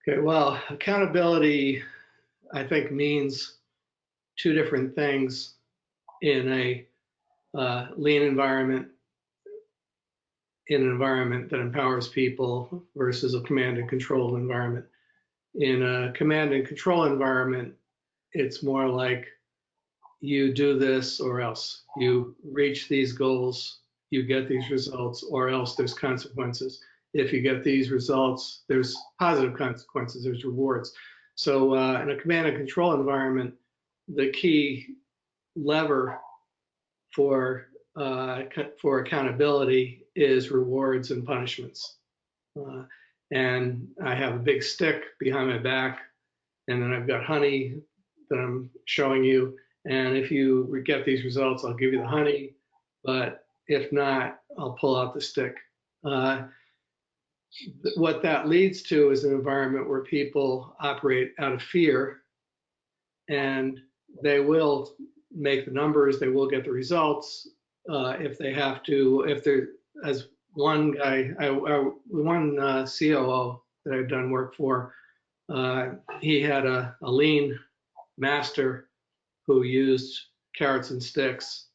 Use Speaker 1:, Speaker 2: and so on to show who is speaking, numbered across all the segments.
Speaker 1: Okay, well, accountability, I think, means two different things in a lean environment, in an environment that empowers people versus a command and control environment. In a command and control environment, it's more like you do this or else. You reach these goals, you get these results, or else there's consequences. If you get these results, there's positive consequences, there's rewards. So in a command and control environment, the key lever for for accountability is rewards and punishments. Uh, and I have a big stick behind my back, and then I've got honey that I'm showing you. And if you get these results, I'll give you the honey. But if not, I'll pull out the stick. Uh, what that leads to is an environment where people operate out of fear, and they will make the numbers, they will get the results. If they have to, if they're, as one guy, one COO that I've done work for, he had a lean master who used carrots and sticks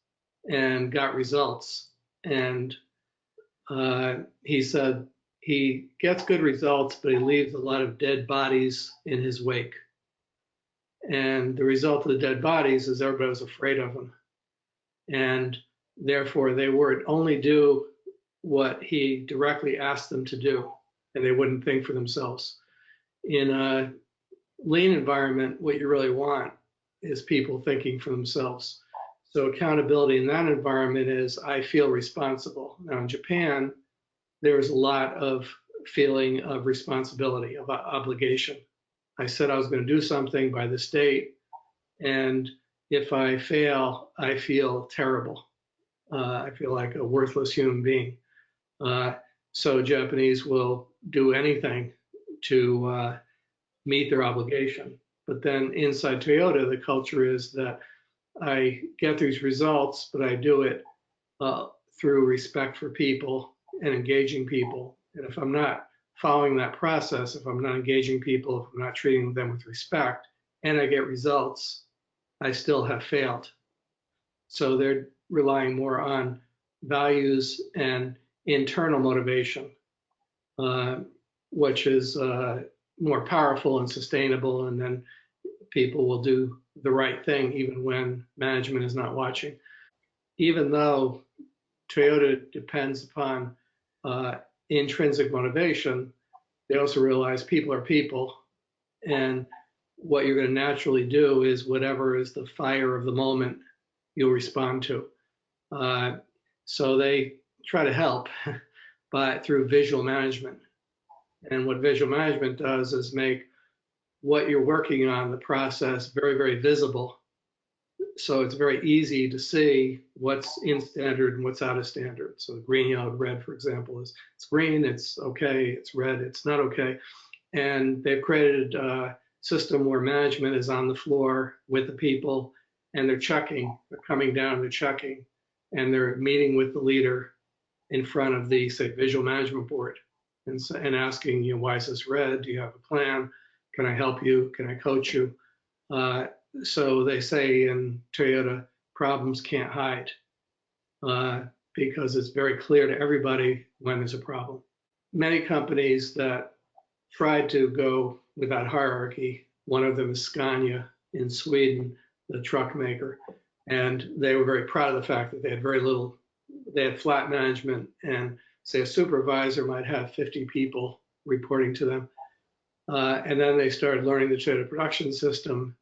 Speaker 1: and got results. And he said he gets good results, but he leaves a lot of dead bodies in his wake. And the result of the dead bodies is everybody was afraid of him. And therefore, they would only do what he directly asked them to do, and they wouldn't think for themselves. In a lean environment, what you really want is people thinking for themselves. So accountability in that environment is I feel responsible. Now in Japan, there's a lot of feeling of responsibility, of obligation. I said I was going to do something by this date, and if I fail, I feel terrible. I feel like a worthless human being. So Japanese will do anything to meet their obligation. But then inside Toyota, the culture is that I get these results, but I do it through respect for people and engaging people. And if I'm not following that process, if I'm not engaging people, if I'm not treating them with respect, and I get results, I still have failed. So they're relying more on values and internal motivation, which is more powerful and sustainable, and then people will do the right thing even when management is not watching. Even though Toyota depends upon intrinsic motivation, they also realize people are people, and what you're going to naturally do is whatever is the fire of the moment, you'll respond to. So they try to help but through visual management. And what visual management does is make what you're working on, the process, very, very visible. So it's very easy to see what's in standard and what's out of standard. So green, yellow, red, for example, is it's green, it's okay, it's red, it's not okay. And they've created a system where management is on the floor with the people, and they're checking, they're coming down, they're checking, and they're meeting with the leader in front of the, say, visual management board, and asking, why is this red? Do you have a plan? Can I help you? Can I coach you? So they say in Toyota, problems can't hide because it's very clear to everybody when there's a problem. Many companies that tried to go without hierarchy, one of them is Scania in Sweden, the truck maker, and they were very proud of the fact that they had very little, they had flat management, and say a supervisor might have 50 people reporting to them. And then they started learning the Toyota production system,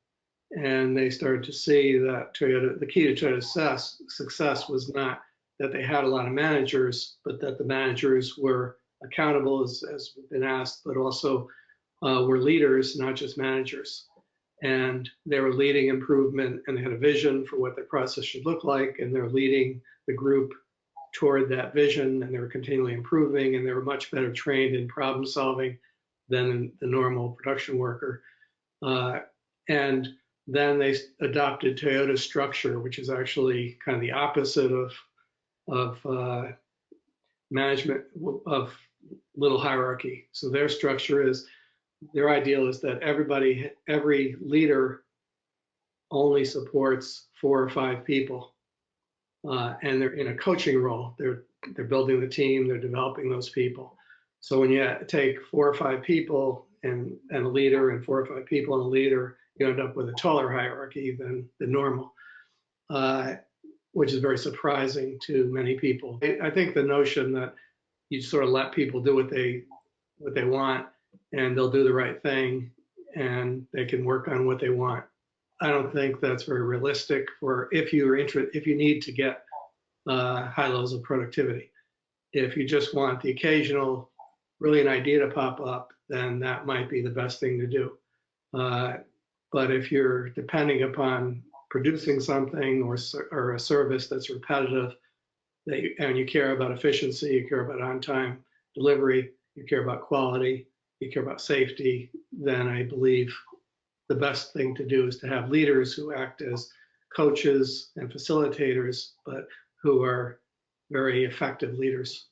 Speaker 1: and they started to see that Toyota, the key to Toyota's success was not that they had a lot of managers, but that the managers were accountable, as been asked, but also were leaders, not just managers. And they were leading improvement, and they had a vision for what the process should look like, and they're leading the group toward that vision, and they were continually improving, and they were much better trained in problem solving than the normal production worker. And then they adopted Toyota's structure, which is actually kind of the opposite of management, of little hierarchy. So their structure is their ideal is that every leader only supports 4 or 5 people, and they're in a coaching role. They're building the team, they're developing those people. So when you take 4 or 5 people and a leader, and 4 or 5 people and a leader, you end up with a taller hierarchy than the normal, which is very surprising to many people. I think the notion that you sort of let people do what they want, and they'll do the right thing, and they can work on what they want. I don't think that's very realistic for if you need to get high levels of productivity. If you just want the occasional brilliant idea to pop up, then that might be the best thing to do. But if you're depending upon producing something or a service that's repetitive, and you care about efficiency, you care about on-time delivery, you care about quality, you care about safety, then I believe the best thing to do is to have leaders who act as coaches and facilitators, but who are very effective leaders.